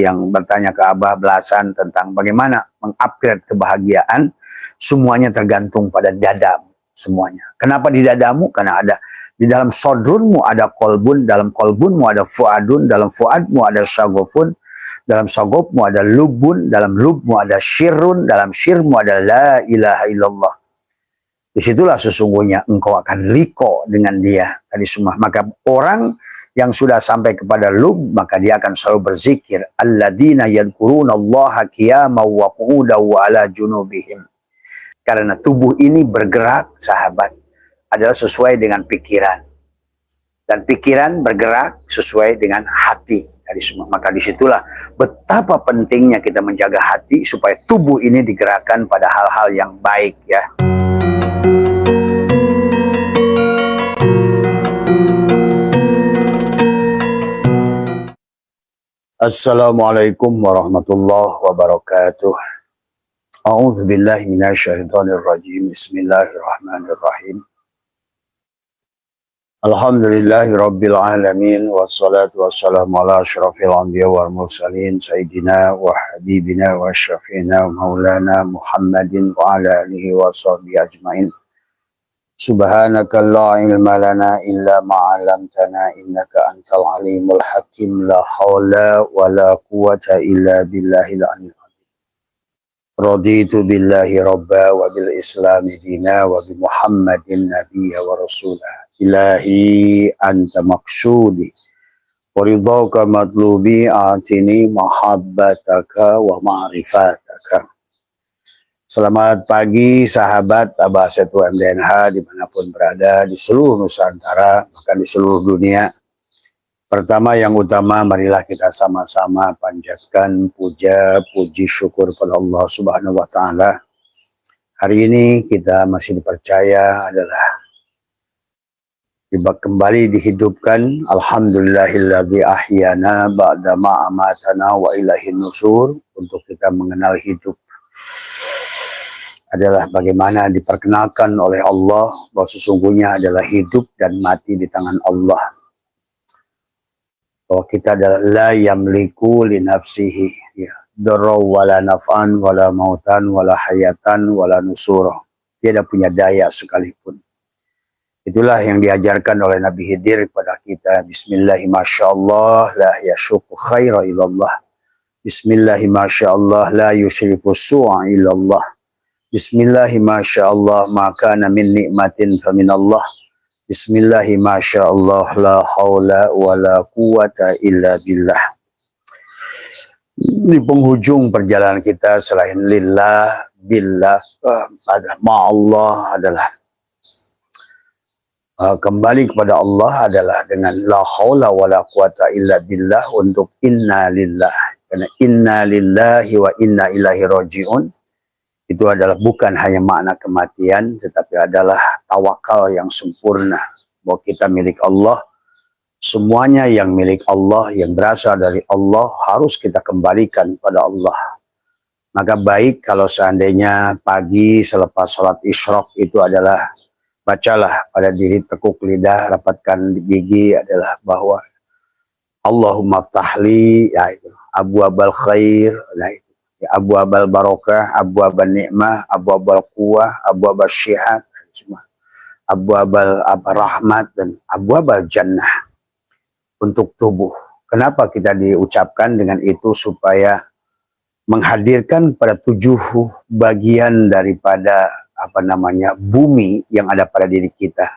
yang bertanya ke Abah belasan tentang bagaimana mengupgrade kebahagiaan, semuanya tergantung pada dadamu semuanya. Kenapa di dadamu? Karena ada di dalam sodrunmu ada kolbun, dalam kolbunmu ada fuadun, dalam fuadmu ada syagofun, dalam syagofmu ada lubun, dalam lubmu ada syirun, dalam syirmu ada la ilaha illallah. Disitulah sesungguhnya engkau akan liko dengan dia tadi semua. Maka orang yang sudah sampai kepada lub, maka dia akan selalu berzikir. Alladzina yadhkurunallaha qiyaman wa qu'udan wa ala junubihim. Karena tubuh ini bergerak, sahabat, adalah sesuai dengan pikiran. Dan pikiran bergerak sesuai dengan hati tadi semua. Maka disitulah betapa pentingnya kita menjaga hati supaya tubuh ini digerakkan pada hal-hal yang baik, ya. Assalamualaikum warahmatullahi wabarakatuh. A'udzu billahi minasyaitonir rajim. Bismillahirrahmanirrahim. Alhamdulillahi rabbil alamin wassalatu wassalamu ala asyrafil anbiya wal mursalin sayyidina wa habibina wa syafiina maulana Muhammadin wa ala alihi wa sahbihi ajmain. Subhanaka la ilma lana illa ma 'allamtana innaka antal alimul hakim. La haula wa la quwwata illa billahil aliyyil azim. Raditu billahi rabba wa bil islami dina wa bi Muhammadin nabiyya wa rasulah. Ilahi anta maqsudi wa ridhaka matlubi atini mahabbataka wa ma'rifataka. Selamat pagi sahabat Abah Setu MDNH dimanapun berada di seluruh Nusantara, bahkan di seluruh dunia. Pertama yang utama, marilah kita sama-sama panjatkan puja, puji, syukur pada Allah Subhanahu wa Ta'ala. Hari ini kita masih dipercaya adalah kembali dihidupkan. Alhamdulillahilladzi ahyana ba'da ma amatana wa ilaihin nusur. Untuk kita mengenal hidup adalah bagaimana diperkenalkan oleh Allah bahwa sesungguhnya adalah hidup dan mati di tangan Allah. Bahwa kita adalah la yamliku li nafsihi, ya, darra wala naf'an wala mautan wala hayatan wala nusura. Tidak punya daya sekalipun. Itulah yang diajarkan oleh Nabi Khidir kepada kita. Bismillahirrahmanirrahim, la yashuku khaira ilallah. Bismillahirrahmanirrahim, la yusyriku su'a ilallah. Bismillahirrahmanirrahim, maka min nikmatin faminallah. Bismillahirrahmanirrahim, la haula wa la quwata illa billah. Di penghujung perjalanan kita selain lillah, billah, ma'allah adalah kembali kepada Allah adalah dengan la haula wa la quwata illa billah untuk inna lillah. Karena inna lillahi wa inna ilaihi raji'un. Itu adalah bukan hanya makna kematian, tetapi adalah tawakal yang sempurna. Bahwa kita milik Allah, semuanya yang milik Allah, yang berasal dari Allah, harus kita kembalikan pada Allah. Maka baik kalau seandainya pagi selepas sholat isyraq itu adalah, bacalah pada diri, tekuk lidah, rapatkan gigi adalah bahwa Allahumma ftahli, ya itu, abwabal khair, ya itu. Abu abal barokah, abu abal nikmah, abu abal kuah, abu abal syihat, abu abal rahmat, dan abu abal jannah untuk tubuh. Kenapa kita diucapkan dengan itu? Supaya menghadirkan pada 7 bagian daripada bumi yang ada pada diri kita.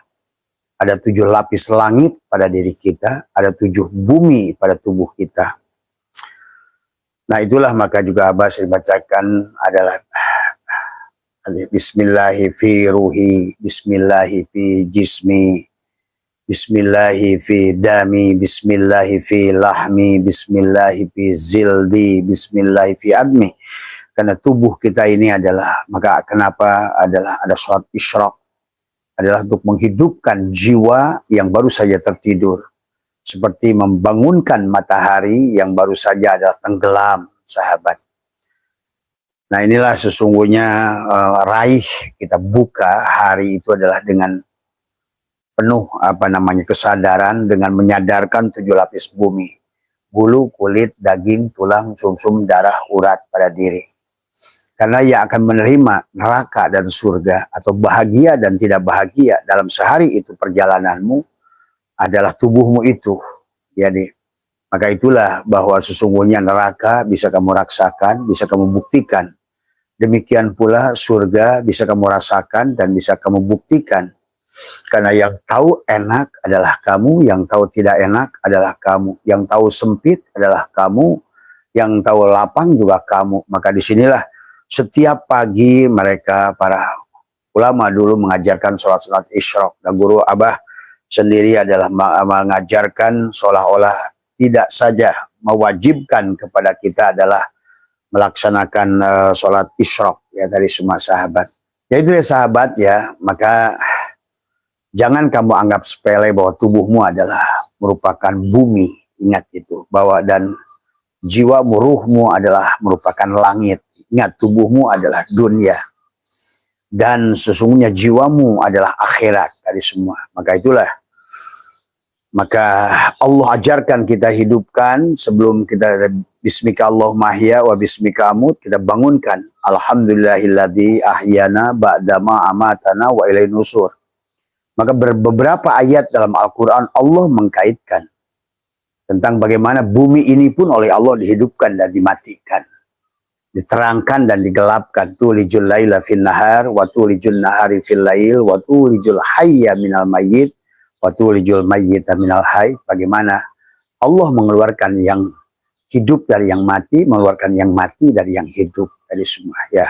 Ada 7 lapis langit pada diri kita, ada 7 bumi pada tubuh kita. Nah itulah maka juga Abah dibacakan adalah Bismillahi fi ruhi, Bismillahi fi jismi, Bismillahi fi dami, Bismillahi fi lahmi, Bismillahi fi zildi, Bismillahi fi admi. Karena tubuh kita ini adalah, maka kenapa adalah ada sholat isyraq, adalah untuk menghidupkan jiwa yang baru saja tertidur. Seperti membangunkan matahari yang baru saja adalah tenggelam, sahabat. Nah inilah sesungguhnya raih kita buka hari itu adalah dengan penuh kesadaran, dengan menyadarkan 7 lapis bumi. bulu, kulit, daging, tulang, sumsum, darah, urat pada diri. Karena yang akan menerima neraka dan surga atau bahagia dan tidak bahagia dalam sehari itu perjalananmu adalah tubuhmu itu. Jadi maka itulah bahwa sesungguhnya neraka bisa kamu rasakan, bisa kamu buktikan. Demikian pula surga bisa kamu rasakan dan bisa kamu buktikan. Karena yang tahu enak adalah kamu, yang tahu tidak enak adalah kamu, yang tahu sempit adalah kamu, yang tahu lapang juga kamu. Maka disinilah setiap pagi mereka para ulama dulu mengajarkan sholat-sholat isyraq. Dan guru Abah sendiri adalah mengajarkan seolah-olah tidak saja mewajibkan kepada kita adalah melaksanakan sholat isyraq ya dari semua sahabat. Ya itu ya sahabat ya, maka jangan kamu anggap sepele bahwa tubuhmu adalah merupakan bumi. Ingat itu, bahwa dan jiwamu, ruhmu adalah merupakan langit. Ingat, tubuhmu adalah dunia. Dan sesungguhnya jiwamu adalah akhirat dari semua. Maka itulah. Maka Allah ajarkan kita hidupkan sebelum kita bismika Allahumma ahya wa bismika amut, kita bangunkan alhamdulillahilladzi ahyana ba'dama amatana wa ilaihi nusur. Maka beberapa ayat dalam Al-Quran Allah mengkaitkan tentang bagaimana bumi ini pun oleh Allah dihidupkan dan dimatikan, diterangkan dan digelapkan. Tulijul laila fil nahar wa tulijul nahari fil lail wa tulijul hayya minal mayyit wa tulijul mayyita minal hayy. Bagaimana Allah mengeluarkan yang hidup dari yang mati, mengeluarkan yang mati dari yang hidup, dari semua ya.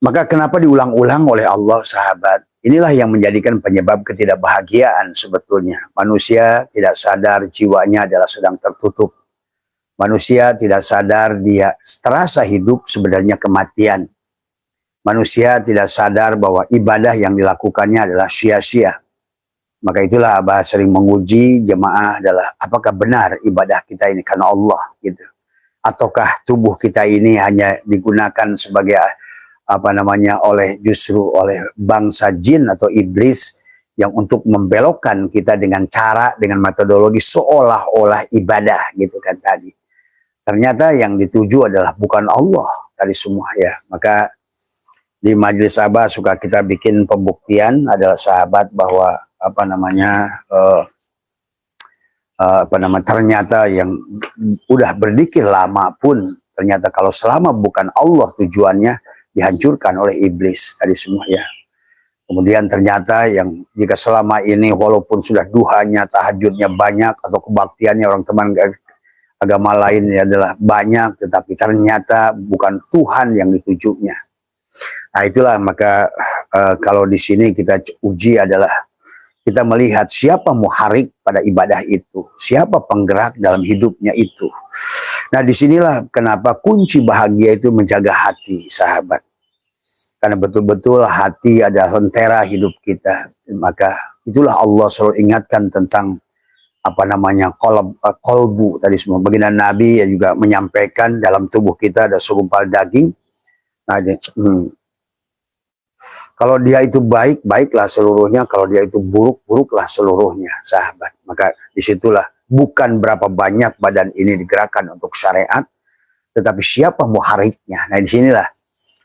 Maka kenapa diulang-ulang oleh Allah sahabat? Inilah yang menjadikan penyebab ketidakbahagiaan sebetulnya. Manusia tidak sadar jiwanya adalah sedang tertutup. Manusia tidak sadar dia terasa hidup sebenarnya kematian. Manusia tidak sadar bahwa ibadah yang dilakukannya adalah sia-sia. Maka itulah Abah sering menguji jemaah adalah apakah benar ibadah kita ini karena Allah gitu. Ataukah tubuh kita ini hanya digunakan sebagai justru oleh bangsa jin atau iblis yang untuk membelokkan kita dengan cara, dengan metodologi seolah-olah ibadah gitu kan tadi. Ternyata yang dituju adalah bukan Allah dari semua ya. Maka di majelis Abah suka kita bikin pembuktian adalah sahabat bahwa ternyata yang udah berdikir lama pun ternyata kalau selama bukan Allah tujuannya dihancurkan oleh iblis tadi semua ya. Kemudian ternyata yang jika selama ini walaupun sudah duhanya, tahajudnya banyak atau kebaktiannya orang teman agama lain adalah banyak, tetapi ternyata bukan Tuhan yang ditujunya. Nah itulah maka kalau di sini kita uji adalah kita melihat siapa muharik pada ibadah itu, siapa penggerak dalam hidupnya itu. Nah disinilah kenapa kunci bahagia itu menjaga hati sahabat. Karena betul-betul hati adalah lentera hidup kita. Maka itulah Allah selalu ingatkan tentang kolbu tadi semua. Baginda Nabi yang juga menyampaikan dalam tubuh kita ada segumpal daging. Nah, kalau dia itu baik, baiklah seluruhnya. Kalau dia itu buruk, buruklah seluruhnya, sahabat. Maka disitulah bukan berapa banyak badan ini digerakkan untuk syariat, tetapi siapa muhariknya. Nah disinilah.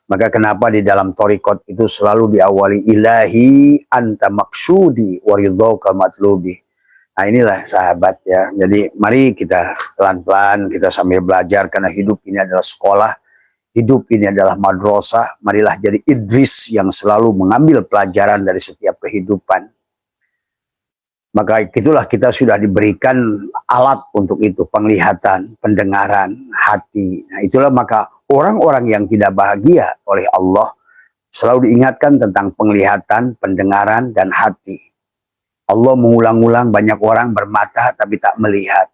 Maka kenapa di dalam thariqat itu selalu diawali ilahi anta maksudi waridhoka matlubi. Nah inilah sahabat ya. Jadi mari kita pelan-pelan kita sambil belajar karena hidup ini adalah sekolah. Hidup ini adalah madrasah. Marilah jadi Idris yang selalu mengambil pelajaran dari setiap kehidupan. Maka itulah kita sudah diberikan alat untuk itu. Penglihatan, pendengaran, hati. Nah itulah maka orang-orang yang tidak bahagia oleh Allah selalu diingatkan tentang penglihatan, pendengaran, dan hati. Allah mengulang-ulang banyak orang bermata tapi tak melihat.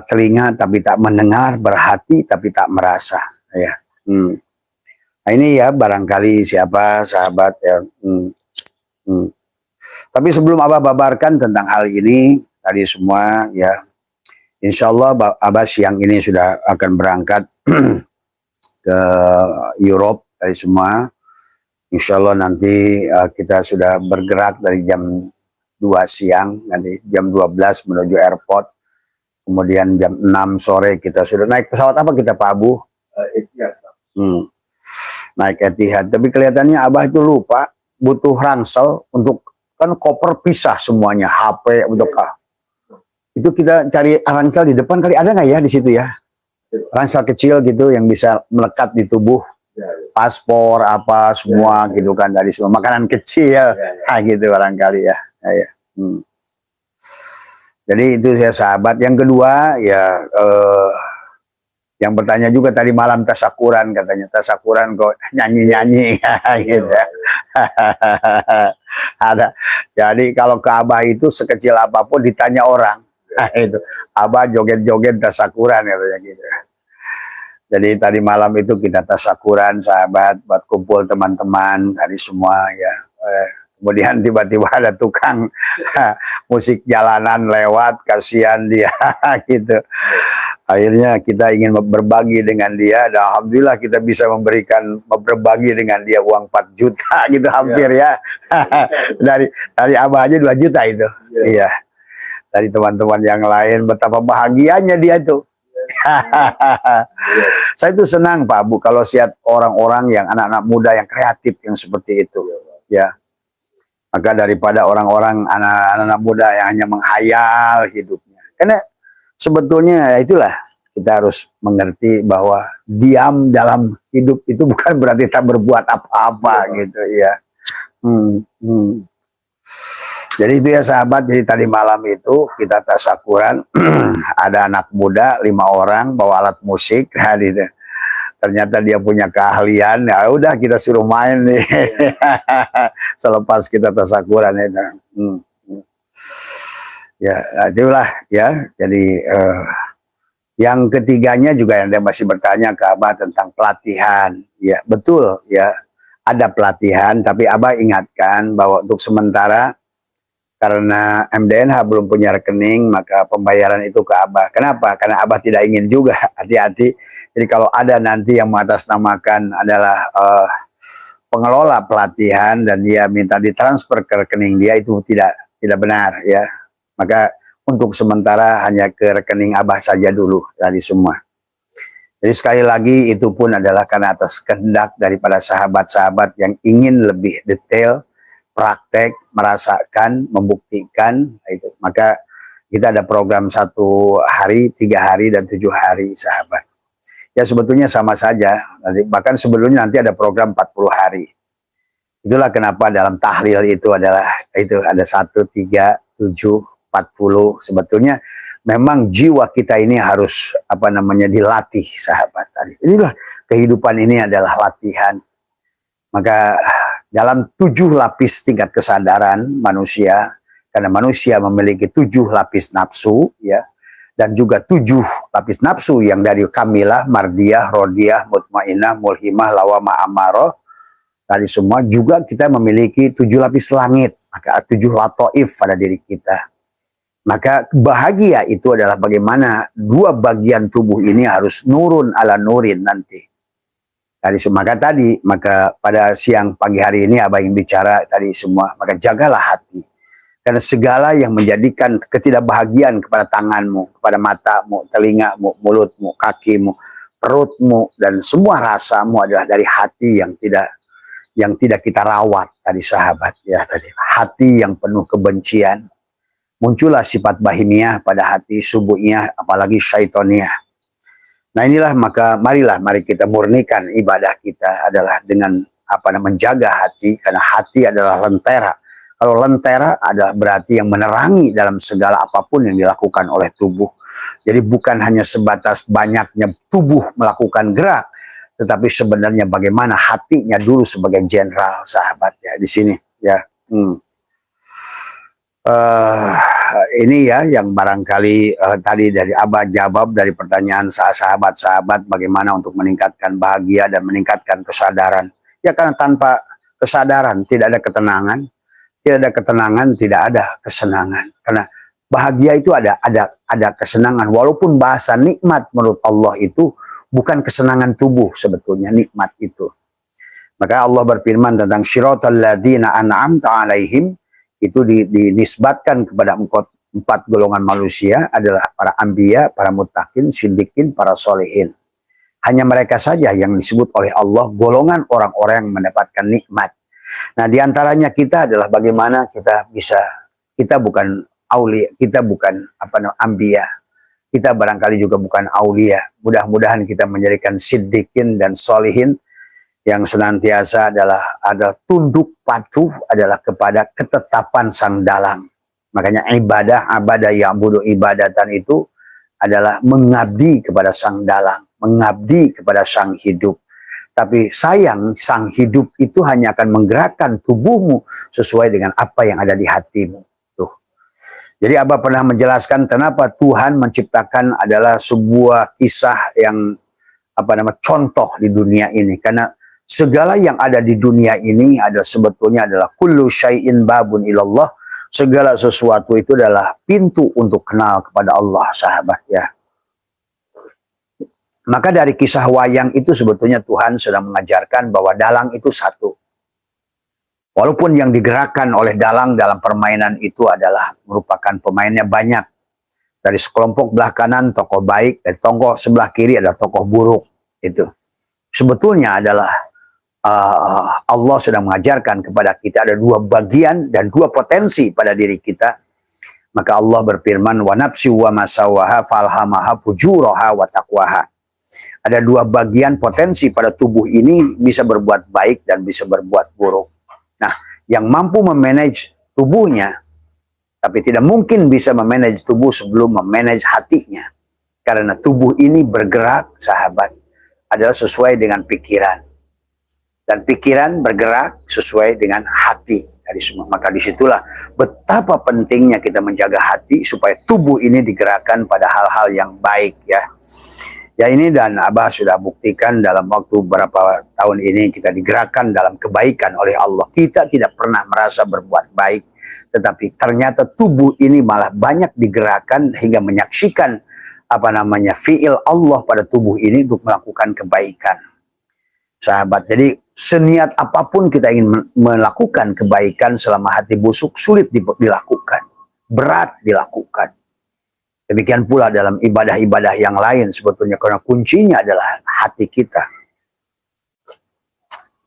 Telinga tapi tak mendengar, berhati tapi tak merasa. Ya. Nah ini ya barangkali siapa sahabat ya. Tapi sebelum Abah babarkan tentang hal ini tadi semua ya, insya Allah Abah siang ini sudah akan berangkat ke Europe dari semua. Insya Allah nanti kita sudah bergerak dari jam 2 siang, nanti jam 12 menuju airport, kemudian jam 6 sore kita sudah naik pesawat apa kita Pak Abu? Etihad. Naik Etihad, tapi kelihatannya Abah itu lupa, butuh ransel untuk, kan koper pisah semuanya, HP untuk itu kita cari ransel di depan kali, ada nggak ya di situ ya? Ransel kecil gitu yang bisa melekat di tubuh, paspor apa semua gitu kan, dari semua makanan kecil, gitu barangkali ya. Jadi itu saya sahabat. Yang kedua ya, yang bertanya juga tadi malam tasakuran, katanya tasakuran kok nyanyi-nyanyi gitu. Ada. Jadi kalau ke Abah itu sekecil apapun ditanya orang, itu Abah joget-joget tasakuran katanya gitu. Jadi tadi malam itu kita tasakuran sahabat, buat kumpul teman-teman tadi semua ya. Kemudian tiba-tiba ada tukang musik jalanan lewat, kasihan dia gitu. Akhirnya kita ingin berbagi dengan dia, dan alhamdulillah kita bisa berbagi dengan dia uang 4 juta gitu hampir ya. dari Abah aja 2 juta itu. Iya. Dari teman-teman yang lain, betapa bahagianya dia tuh. Saya itu senang Pak Bu kalau lihat orang-orang yang anak-anak muda yang kreatif yang seperti itu ya. Maka daripada orang-orang anak-anak muda yang hanya menghayal hidupnya, karena sebetulnya itulah kita harus mengerti bahwa diam dalam hidup itu bukan berarti tak berbuat apa-apa gitu ya. Jadi itu ya sahabat, jadi tadi malam itu kita tasakuran, ada anak muda 5 orang bawa alat musik, gitu. Ternyata dia punya keahlian, ya udah kita suruh main nih. Selepas kita tasakuran itu. Ya, itulah ya. Jadi yang ketiganya juga yang dia masih bertanya ke Abah tentang pelatihan. Ya, betul ya. Ada pelatihan, tapi Abah ingatkan bahwa untuk sementara karena MDNH belum punya rekening, maka pembayaran itu ke Abah. Kenapa? Karena Abah tidak ingin juga, hati-hati. Jadi kalau ada nanti yang mengatasnamakan adalah pengelola pelatihan dan dia minta ditransfer ke rekening dia, itu tidak benar ya. Maka untuk sementara hanya ke rekening Abah saja dulu dari semua. Jadi sekali lagi itu pun adalah karena atas kehendak daripada sahabat-sahabat yang ingin lebih detail, praktek, merasakan, membuktikan itu. Maka kita ada program 1 hari, 3 hari, dan 7 hari sahabat. Ya sebetulnya sama saja, bahkan sebelumnya nanti ada program 40 hari. Itulah kenapa dalam tahlil itu adalah itu ada 1, 3, 7, 40. Sebetulnya memang jiwa kita ini harus dilatih sahabat tadi. Inilah kehidupan ini adalah latihan. Maka dalam 7 lapis tingkat kesadaran manusia, karena manusia memiliki 7 lapis nafsu ya, dan juga 7 lapis nafsu yang dari kamilah, mardiyah, rodiyah, mutmainah, mulhimah, lawamah, amarah. Tadi semua juga kita memiliki 7 lapis langit, maka 7 latoif pada diri kita. Maka bahagia itu adalah bagaimana 2 bagian tubuh ini harus nurun ala nurin nanti. Maka pada siang pagi hari ini Abah ingin bicara tadi semua, maka jagalah hati. Karena segala yang menjadikan ketidakbahagiaan kepada tanganmu, kepada matamu, telingamu, mulutmu, kakimu, perutmu, dan semua rasamu adalah dari hati yang tidak kita rawat tadi sahabat ya tadi. Hati yang penuh kebencian. Muncullah sifat bahimiyah pada hati, subuhnya, apalagi syaitoniah. Nah inilah mari kita murnikan ibadah kita adalah dengan menjaga hati, karena hati adalah lentera. Kalau lentera adalah berarti yang menerangi dalam segala apapun yang dilakukan oleh tubuh. Jadi bukan hanya sebatas banyaknya tubuh melakukan gerak, tetapi sebenarnya bagaimana hatinya dulu sebagai jenderal sahabat ya di sini ya. Ini ya yang barangkali tadi dari Abah jawab dari pertanyaan sahabat-sahabat bagaimana untuk meningkatkan bahagia dan meningkatkan kesadaran. Ya karena tanpa kesadaran tidak ada ketenangan, tidak ada kesenangan. Karena bahagia itu ada kesenangan, walaupun bahasa nikmat menurut Allah itu bukan kesenangan tubuh sebetulnya nikmat itu. Maka Allah berfirman tentang syiratal ladzina an'amta alaihim itu dinisbatkan kepada empat golongan manusia adalah para anbiya, para muttaqin, siddiqin, para solehin. Hanya mereka saja yang disebut oleh Allah golongan orang-orang yang mendapatkan nikmat. Nah, diantaranya kita adalah bagaimana kita bukan aulia, kita bukan anbiya, kita barangkali juga bukan aulia. Mudah-mudahan kita menjadikan siddiqin dan solehin yang senantiasa adalah tunduk patuh adalah kepada ketetapan sang dalang. Makanya ibadah yang butuh ibadatan itu adalah mengabdi kepada sang dalang, mengabdi kepada sang hidup. Tapi sayang, sang hidup itu hanya akan menggerakkan tubuhmu sesuai dengan apa yang ada di hatimu. Tuh. Jadi Abah pernah menjelaskan kenapa Tuhan menciptakan adalah sebuah kisah yang contoh di dunia ini. Karena segala yang ada di dunia ini sebetulnya adalah kullu syai'in babun ilallah. Segala sesuatu itu adalah pintu untuk kenal kepada Allah, sahabat ya. Maka dari kisah wayang itu sebetulnya Tuhan sedang mengajarkan bahwa dalang itu satu. Walaupun yang digerakkan oleh dalang dalam permainan itu adalah merupakan pemainnya banyak. Dari sekelompok belah kanan tokoh baik, dari tokoh sebelah kiri adalah tokoh buruk. Itu sebetulnya adalah Allah sedang mengajarkan kepada kita ada dua bagian dan dua potensi pada diri kita. Maka Allah berfirman, wa nafsi wa masawaha falhamaha fujuraha wa taqwaha. Ada dua bagian potensi pada tubuh ini, bisa berbuat baik dan bisa berbuat buruk. Nah, yang mampu memanage tubuhnya, tapi tidak mungkin bisa memanage tubuh sebelum memanage hatinya. Karena tubuh ini bergerak, sahabat, adalah sesuai dengan pikiran. Dan pikiran bergerak sesuai dengan hati. Maka disitulah betapa pentingnya kita menjaga hati supaya tubuh ini digerakkan pada hal-hal yang baik ya. Ya ini dan Abah sudah buktikan dalam waktu beberapa tahun ini kita digerakkan dalam kebaikan oleh Allah. Kita tidak pernah merasa berbuat baik, tetapi ternyata tubuh ini malah banyak digerakkan hingga menyaksikan fi'il Allah pada tubuh ini untuk melakukan kebaikan. Sahabat, jadi seniat apapun kita ingin melakukan kebaikan selama hati busuk sulit dilakukan, berat dilakukan. Demikian pula dalam ibadah-ibadah yang lain sebetulnya karena kuncinya adalah hati kita.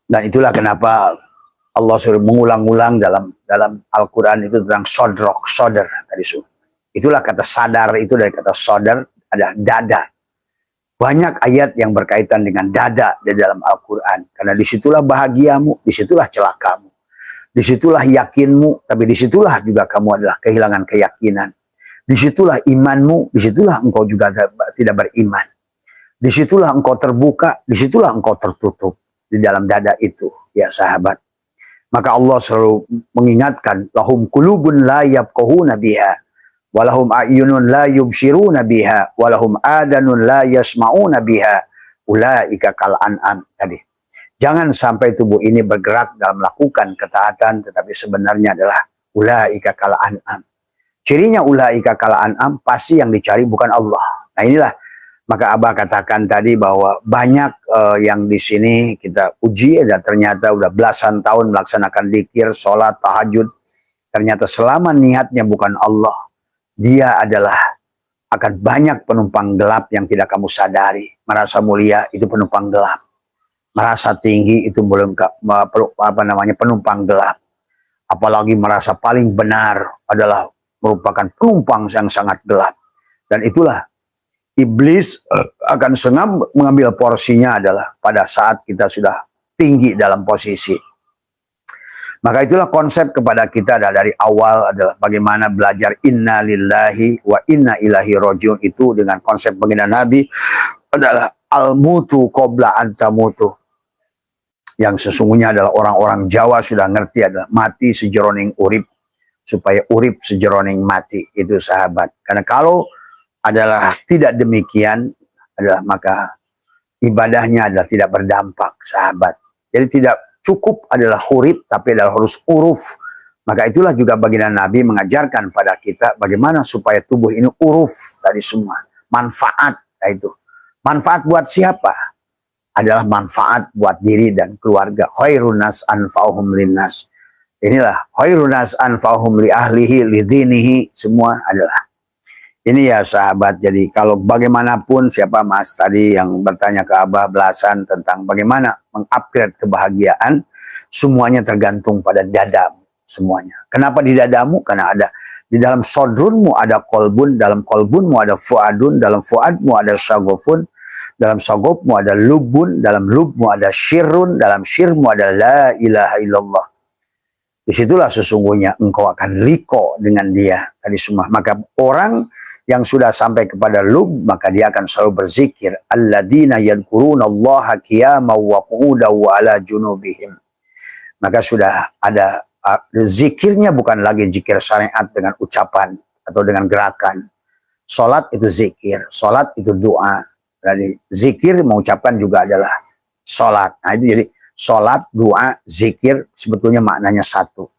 Dan itulah kenapa Allah sudah mengulang-ulang dalam Al-Quran itu tentang sodar tadi. Itulah kata sadar itu dari kata sodar ada dada. Banyak ayat yang berkaitan dengan dada di dalam Al-Quran. Karena disitulah bahagiamu, disitulah celakamu. Disitulah yakinmu, tapi disitulah juga kamu adalah kehilangan keyakinan. Disitulah imanmu, disitulah engkau juga tidak beriman. Disitulah engkau terbuka, disitulah engkau tertutup. Di dalam dada itu, ya sahabat. Maka Allah selalu mengingatkan, lahum qulubun la yafqahuna biha. Walahum a'yunun la yubsiruna biha, walahum adanun la yasma'una biha, ulaika kal an'am tadi. Jangan sampai tubuh ini bergerak dalam melakukan ketaatan, tetapi sebenarnya adalah ulaika kal an'am. Cirinya ulaika kal an'am, pasti yang dicari bukan Allah. Nah inilah, maka Abah katakan tadi bahwa banyak yang di sini kita uji dan ternyata udah belasan tahun melaksanakan dzikir, sholat, tahajud. Ternyata selama niatnya bukan Allah, dia adalah akan banyak penumpang gelap yang tidak kamu sadari. Merasa mulia itu penumpang gelap. Merasa tinggi itu belum penumpang gelap. Apalagi merasa paling benar adalah merupakan penumpang yang sangat gelap. Dan itulah iblis akan senang mengambil porsinya adalah pada saat kita sudah tinggi dalam posisi. Maka itulah konsep kepada kita dari awal adalah bagaimana belajar inna lillahi wa inna ilahi rojiun itu dengan konsep baginda Nabi adalah al-mutu qabla an tamutu. Yang sesungguhnya adalah orang-orang Jawa sudah ngerti adalah mati sejeroning urip supaya urip sejeroning mati. Itu sahabat. Karena kalau adalah tidak demikian adalah maka ibadahnya adalah tidak berdampak sahabat. Jadi tidak cukup adalah huruf, tapi adalah harus uruf. Maka itulah juga baginda Nabi mengajarkan pada kita bagaimana supaya tubuh ini uruf tadi semua. Manfaat, itu. Manfaat buat siapa? Adalah manfaat buat diri dan keluarga. Khairun nas anfa'uhum linnas. Inilah khairun nas anfa'uhum li ahlihi li dinihi, semua adalah ini ya sahabat. Jadi kalau bagaimanapun, siapa Mas tadi yang bertanya ke Abah belasan tentang bagaimana mengupgrade kebahagiaan, semuanya tergantung pada dadamu semuanya. Kenapa di dadamu? Karena ada di dalam sodrunmu ada kolbun, dalam kolbunmu ada fuadun, dalam fuadmu ada syagofun, dalam syagofmu ada lubun, dalam lubmu ada syirun, dalam syirmu ada la ilaha illallah. Disitulah sesungguhnya engkau akan liko dengan dia tadi semua. Maka orang yang sudah sampai kepada lub, maka dia akan selalu berzikir. Alladzina yadhkurunallaha qiyaman wa qu'udan wa ala junubihim. Maka sudah ada zikirnya, bukan lagi zikir syariat dengan ucapan atau dengan gerakan. Salat itu zikir, salat itu doa. Jadi zikir mengucapkan juga adalah salat. Nah itu jadi salat, doa, zikir sebetulnya maknanya satu.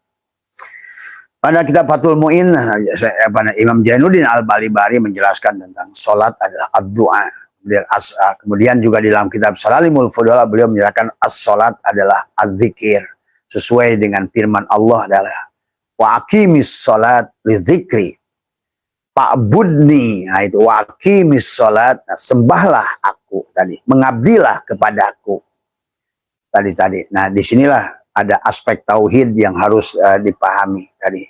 Pada kitab Fathul Mu'in, Imam Jainuddin Al-Balibari menjelaskan tentang salat adalah ad-doa. Kemudian juga di dalam kitab Salalimul Fudala beliau menjelaskan as-salat adalah az-zikir. Sesuai dengan firman Allah adalah wa aqimis salat lidzikri fa'budni. Nah itu wa aqimis salat, nah, sembahlah aku tadi, mengabdilah kepadaku. Tadi. Nah, disinilah ada aspek tauhid yang harus dipahami tadi.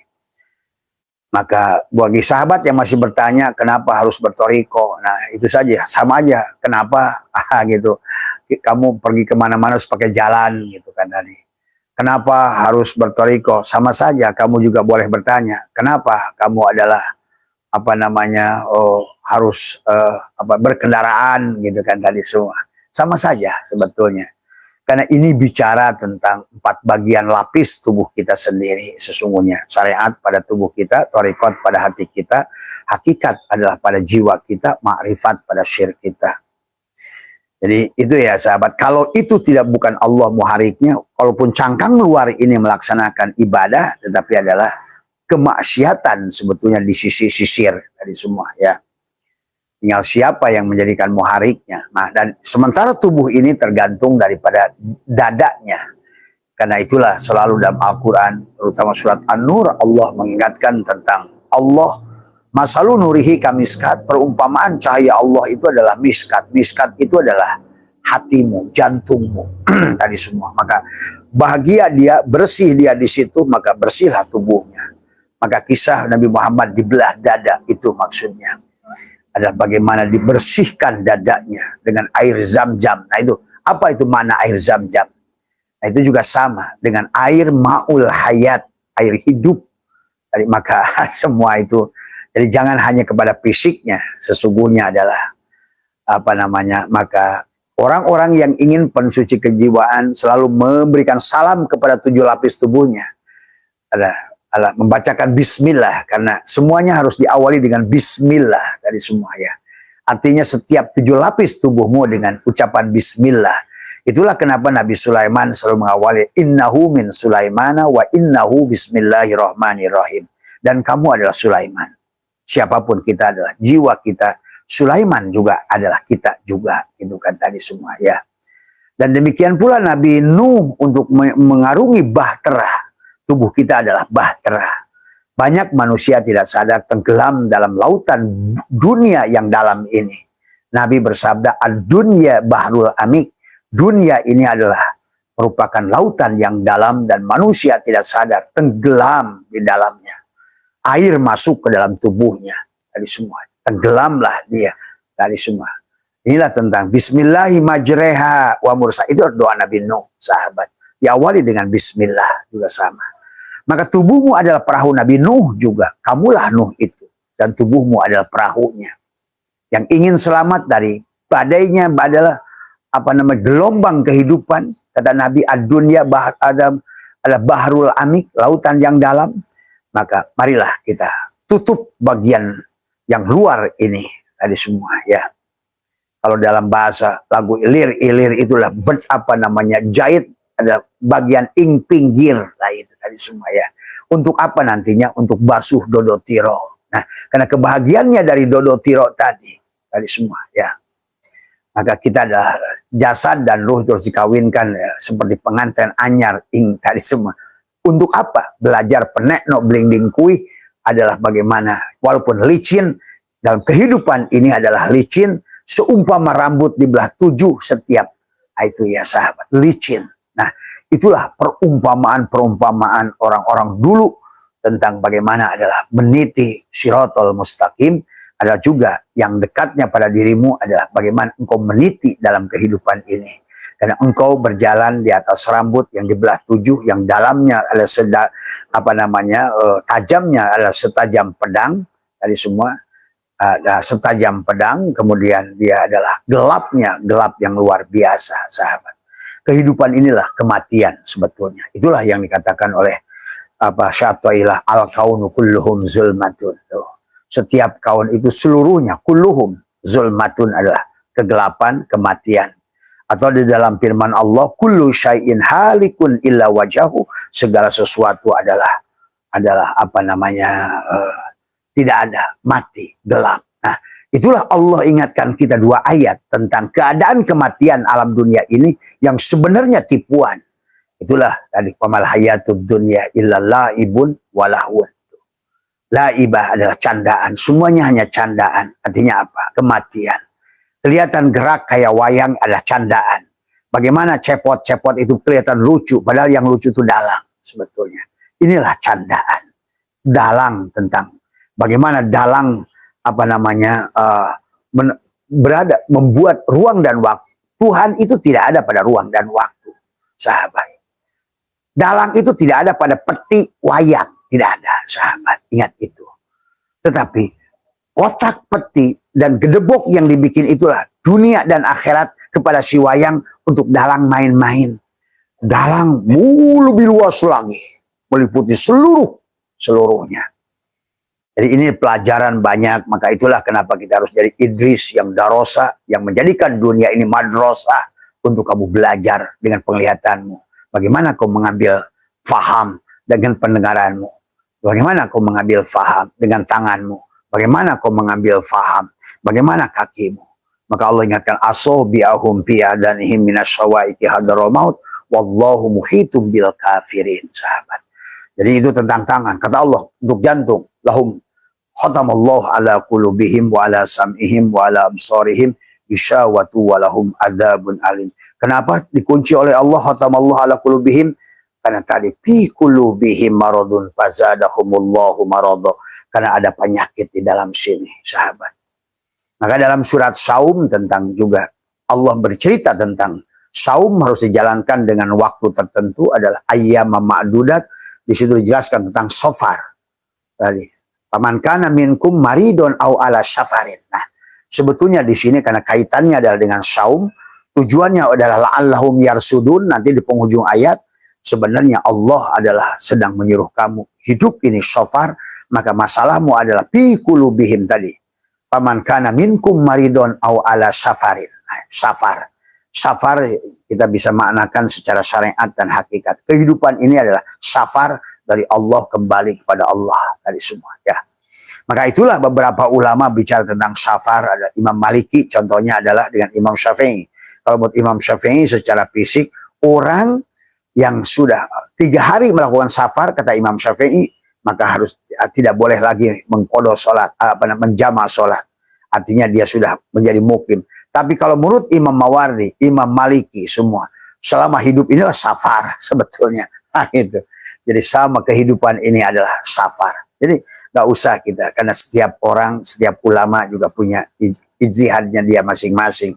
Maka bagi sahabat yang masih bertanya kenapa harus bertoriko, nah itu saja, sama aja. Kenapa gitu? Kamu pergi kemana-mana harus pakai jalan gitu kan tadi. Kenapa harus bertoriko? Sama saja. Kamu juga boleh bertanya, kenapa kamu adalah harus berkendaraan gitu kan tadi semua. Sama saja sebetulnya. Karena ini bicara tentang 4 bagian lapis tubuh kita sendiri sesungguhnya. Syariat pada tubuh kita, thariqat pada hati kita, hakikat adalah pada jiwa kita, ma'rifat pada syir kita. Jadi itu ya sahabat, kalau itu bukan Allah muhariknya, walaupun cangkang luar ini melaksanakan ibadah, tetapi adalah kemaksiatan sebetulnya di sisi sisir tadi semua ya. Tinggal siapa yang menjadikan muhariknya. Nah, dan sementara tubuh ini tergantung daripada dadanya. Karena itulah selalu dalam Al-Quran, terutama surat An-Nur, Allah mengingatkan tentang Allah, masalu nurihi kamiskat, perumpamaan cahaya Allah itu adalah miskat. Miskat itu adalah hatimu, jantungmu, tadi semua. Maka bahagia dia, bersih dia di situ, maka bersihlah tubuhnya. Maka kisah Nabi Muhammad dibelah dada, itu maksudnya. Adalah bagaimana dibersihkan dadanya dengan air zam-zam. Nah itu, apa itu mana air zam-zam? Nah itu juga sama dengan air ma'ul hayat, air hidup. Jadi maka semua itu, jadi jangan hanya kepada fisiknya, sesungguhnya adalah maka orang-orang yang ingin pensuci kejiwaan selalu memberikan salam kepada 7 lapis tubuhnya. Adalah membacakan bismillah, karena semuanya harus diawali dengan bismillah dari semua ya. Artinya setiap 7 lapis tubuhmu dengan ucapan bismillah. Itulah kenapa Nabi Sulaiman selalu mengawali innahu min Sulaimana wa innahu bismillahirrahmanirrahim. Dan kamu adalah Sulaiman. Siapapun kita adalah jiwa kita. Sulaiman juga adalah kita juga. Itu kan tadi semua ya. Dan demikian pula Nabi Nuh untuk mengarungi bahtera. Tubuh kita adalah bahtera. Banyak manusia tidak sadar tenggelam dalam lautan dunia yang dalam ini. Nabi bersabda, ad-dunya bahrul amik. Dunia ini adalah merupakan lautan yang dalam dan manusia tidak sadar tenggelam di dalamnya. Air masuk ke dalam tubuhnya. Dari semua. Tenggelamlah dia dari semua. Inilah tentang bismillahirrahmanirrahim wa mursa. Itu doa Nabi Nuh, sahabat. Diawali dengan bismillah juga sama. Maka tubuhmu adalah perahu Nabi Nuh juga. Kamulah Nuh itu. Dan tubuhmu adalah perahunya. Yang ingin selamat dari badainya adalah gelombang kehidupan. Kata Nabi, ad-dunya adalah bahrul amik, lautan yang dalam. Maka marilah kita tutup bagian yang luar ini tadi semua ya. Kalau dalam bahasa lagu ilir itulah jahit, ada bagian ing pinggir, nah itu tadi semua ya. Untuk apa nantinya? Untuk basuh dodotiro. Nah, karena kebahagiaannya dari dodotiro tadi semua ya. Maka kita adalah jasad dan ruh terus dikawinkan ya, seperti pengantin anyar ing tadi semua. Untuk apa? Belajar penek no blinding kui adalah bagaimana walaupun licin dalam kehidupan ini adalah licin seumpama rambut dibelah 7 setiap. Nah, itu ya sahabat, licin. Nah, itulah perumpamaan orang-orang dulu tentang bagaimana adalah meniti siratal mustaqim. Adalah juga yang dekatnya pada dirimu adalah bagaimana engkau meniti dalam kehidupan ini. Karena engkau berjalan di atas rambut yang dibelah 7, yang dalamnya adalah tajamnya adalah setajam pedang. Tadi semua setajam pedang, kemudian dia adalah gelap yang luar biasa, sahabat. Kehidupan inilah kematian sebetulnya. Itulah yang dikatakan oleh Syatailah al-kaunu kulluhum zulmatun. Setiap kaun itu seluruhnya kulluhum zulmatun adalah kegelapan, kematian. Atau di dalam firman Allah, kullu syai'in halikun illa wajahu, segala sesuatu adalah tidak ada, mati, gelap. Nah, itulah Allah ingatkan kita 2 ayat tentang keadaan kematian alam dunia ini yang sebenarnya tipuan. Itulah tadi pamal hayatud dunya illa laibun walahun. Laibah adalah candaan, semuanya hanya candaan. Artinya apa? Kematian. Kelihatan gerak kayak wayang adalah candaan. Bagaimana cepot-cepot itu kelihatan lucu, padahal yang lucu itu dalang sebetulnya. Inilah candaan. Dalang tentang bagaimana dalang membuat ruang dan waktu. Tuhan itu tidak ada pada ruang dan waktu, sahabat. Dalang itu tidak ada pada peti wayang. Tidak ada, sahabat. Ingat itu. Tetapi kotak peti dan gedebok yang dibikin itulah dunia dan akhirat kepada si wayang untuk dalang main-main. Dalang lebih luas lagi. Meliputi seluruhnya. Jadi ini pelajaran banyak. Maka itulah kenapa kita harus jadi Idris yang darosa. Yang menjadikan dunia ini madrasah. Untuk kamu belajar dengan penglihatanmu. Bagaimana kau mengambil faham dengan pendengaranmu. Bagaimana kau mengambil faham dengan tanganmu. Bagaimana kau mengambil faham. Bagaimana kakimu. Maka Allah ingatkan. Asobi'ahum bi'adanihim minasyawaiki hadarul maut. Wallahu muhitum bil kafirin. Sahabat. Jadi itu tentang tangan. Kata Allah untuk jantung. Lahum khatamallahu ala qulubihim wa ala sam'ihim wa ala absarihim bisyawatu wa lahum adzabun alim. Kenapa dikunci oleh Allah khatamallahu ala qulubihim? Karena tadi fi qulubihim maradun fazadahumullahu marada. Karena ada penyakit di dalam sini, sahabat. Maka dalam surat Saum tentang juga Allah bercerita tentang saum harus dijalankan dengan waktu tertentu adalah ayyam ma'dudat. Di situ dijelaskan tentang safar. Tadi paman kana minkum maridon au ala safarin. Nah, sebetulnya di sini karena kaitannya adalah dengan saum, tujuannya adalah la'allahum yarsudun. Nanti di penghujung ayat sebenarnya Allah adalah sedang menyuruh kamu hidup ini safar, maka masalahmu adalah fi qulubihim tadi. Paman kana minkum maridon au ala safarin. Nah, safar kita bisa maknakan secara syariat dan hakikat. Kehidupan ini adalah safar dari Allah kembali kepada Allah tadi semua ya. Maka itulah beberapa ulama bicara tentang safar. Ada Imam Maliki contohnya adalah dengan Imam Syafi'i. Kalau buat Imam Syafi'i secara fisik orang yang sudah 3 hari melakukan safar kata Imam Syafi'i maka harus tidak boleh lagi mengqadha salat, menjama salat. Artinya dia sudah menjadi mukim. Tapi kalau menurut Imam Mawardi, Imam Maliki semua selama hidup inilah safar sebetulnya. Nah, itu. Jadi sama kehidupan ini adalah safar. Jadi nggak usah kita karena setiap orang, setiap ulama juga punya ijtihadnya dia masing-masing.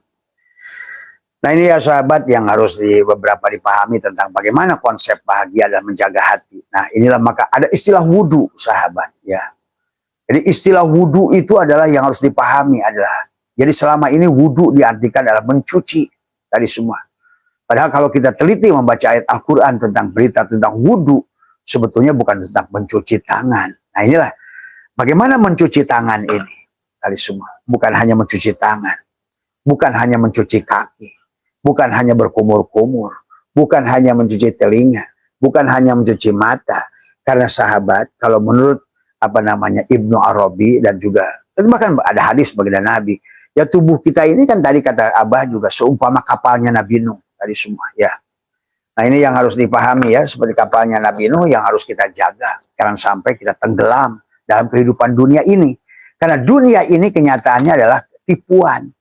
Nah ini ya sahabat yang harus beberapa dipahami tentang bagaimana konsep bahagia dan menjaga hati. Nah inilah maka ada istilah wudhu sahabat ya. Jadi istilah wudhu itu adalah yang harus dipahami adalah. Jadi selama ini wudhu diartikan adalah mencuci tadi semua. Padahal kalau kita teliti membaca ayat Al-Quran tentang berita tentang wudhu. Sebetulnya bukan tentang mencuci tangan. Nah inilah bagaimana mencuci tangan ini. Tadi semua. Bukan hanya mencuci tangan. Bukan hanya mencuci kaki. Bukan hanya berkumur-kumur. Bukan hanya mencuci telinga. Bukan hanya mencuci mata. Karena sahabat, kalau menurut Ibnu Arabi dan juga bahkan ada hadis baginda Nabi. Ya tubuh kita ini kan tadi kata Abah juga seumpama kapalnya Nabi Nuh. Tadi semua ya. Nah ini yang harus dipahami ya, seperti kapalnya Nabi Nuh yang harus kita jaga. Jangan sampai kita tenggelam dalam kehidupan dunia ini. Karena dunia ini kenyataannya adalah tipuan.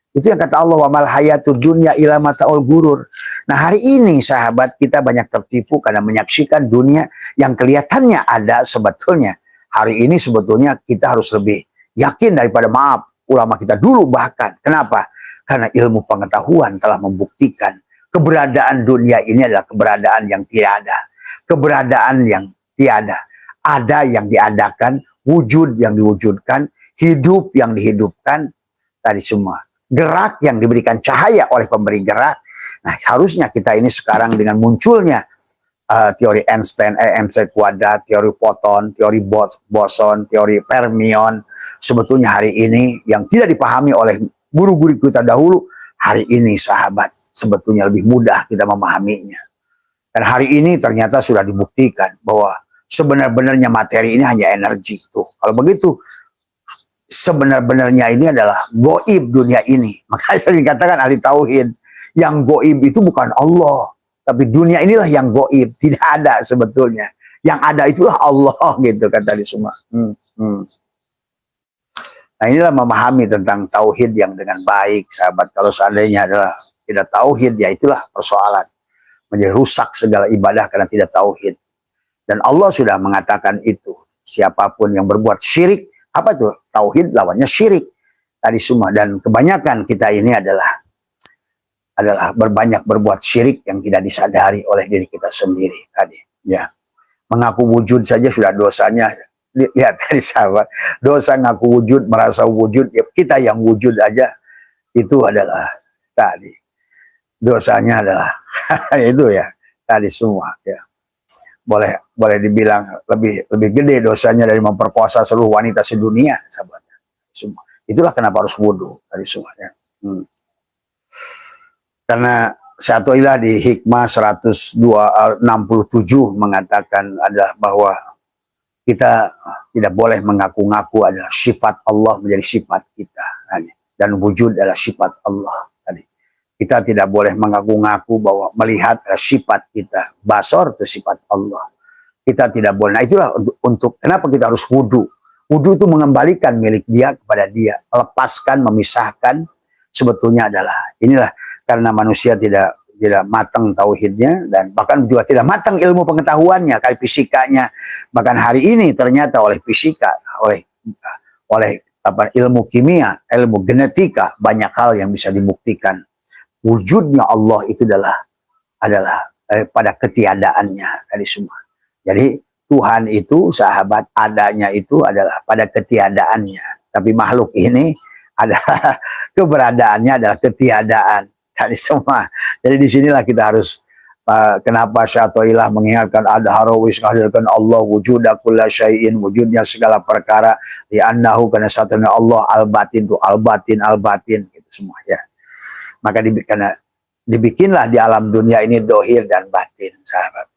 Itu yang kata Allah, wa mal hayatud dunya illa mata'ul gurur. Nah hari ini sahabat kita banyak tertipu karena menyaksikan dunia yang kelihatannya ada sebetulnya. Hari ini sebetulnya kita harus lebih yakin daripada ulama kita dulu bahkan. Kenapa? Karena ilmu pengetahuan telah membuktikan keberadaan dunia ini adalah keberadaan yang tidak ada. Keberadaan yang tiada. Ada yang diadakan, wujud yang diwujudkan, hidup yang dihidupkan, tadi semua. Gerak yang diberikan cahaya oleh pemberi gerak. Nah harusnya kita ini sekarang dengan munculnya teori Einstein, MC kuadrat, teori foton, teori boson, teori fermion. Sebetulnya hari ini yang tidak dipahami oleh guru-guru kita dahulu, hari ini sahabat sebetulnya lebih mudah kita memahaminya. Dan hari ini ternyata sudah dibuktikan bahwa sebenar-benarnya materi ini hanya energi. Tuh, kalau begitu sebenar-benarnya ini adalah goib dunia ini. Makanya sering dikatakan ahli tauhid, yang goib itu bukan Allah, tapi dunia inilah yang goib, tidak ada sebetulnya. Yang ada itulah Allah gitu kan tadi semua. Nah inilah memahami tentang tauhid yang dengan baik, sahabat. Kalau seandainya adalah tidak tauhid, ya itulah persoalan. Menjadi rusak segala ibadah karena tidak tauhid. Dan Allah sudah mengatakan itu. Siapapun yang berbuat syirik, apa itu? Tauhid lawannya syirik. Tadi semua. Dan kebanyakan kita ini adalah berbanyak berbuat syirik yang tidak disadari oleh diri kita sendiri tadi. Ya, mengaku wujud saja sudah dosanya. Lihat tadi sahabat, dosa ngaku wujud, merasa wujud, ya kita yang wujud aja itu adalah tadi dosanya adalah itu ya tadi semua ya. Boleh dibilang lebih gede dosanya dari memperkosa seluruh wanita sedunia, sahabat. Semua. Itulah kenapa harus wudhu dari semuanya. Karena Syatuillah di Hikmah 167 mengatakan adalah bahwa kita tidak boleh mengaku-ngaku adalah sifat Allah menjadi sifat kita. Dan wujud adalah sifat Allah. Kita tidak boleh mengaku-ngaku bahwa melihat adalah sifat kita. Basor itu sifat Allah. Kita tidak boleh. Nah itulah untuk kenapa kita harus wudhu. Wudhu itu mengembalikan milik dia kepada dia. Melepaskan, memisahkan. Sebetulnya adalah inilah karena manusia tidak matang tauhidnya dan bahkan juga tidak matang ilmu pengetahuannya kayak fisikanya. Bahkan hari ini ternyata oleh fisika, oleh ilmu kimia, ilmu genetika banyak hal yang bisa dibuktikan. Wujudnya Allah itu adalah pada ketiadaannya tadi semua. Jadi Tuhan itu sahabat adanya itu adalah pada ketiadaannya. Tapi makhluk ini adalah keberadaannya adalah ketiadaan tadi semua. Jadi disinilah kita harus kenapa Syatuillah mengingatkan ada harawis menghadirkan Allah wujuda kulla syai'in, wujudnya segala perkara di annahu karena satunya Allah al-batin itu al-batin gitu semua ya. Maka dibikinlah di alam dunia ini dohir dan batin, sahabat.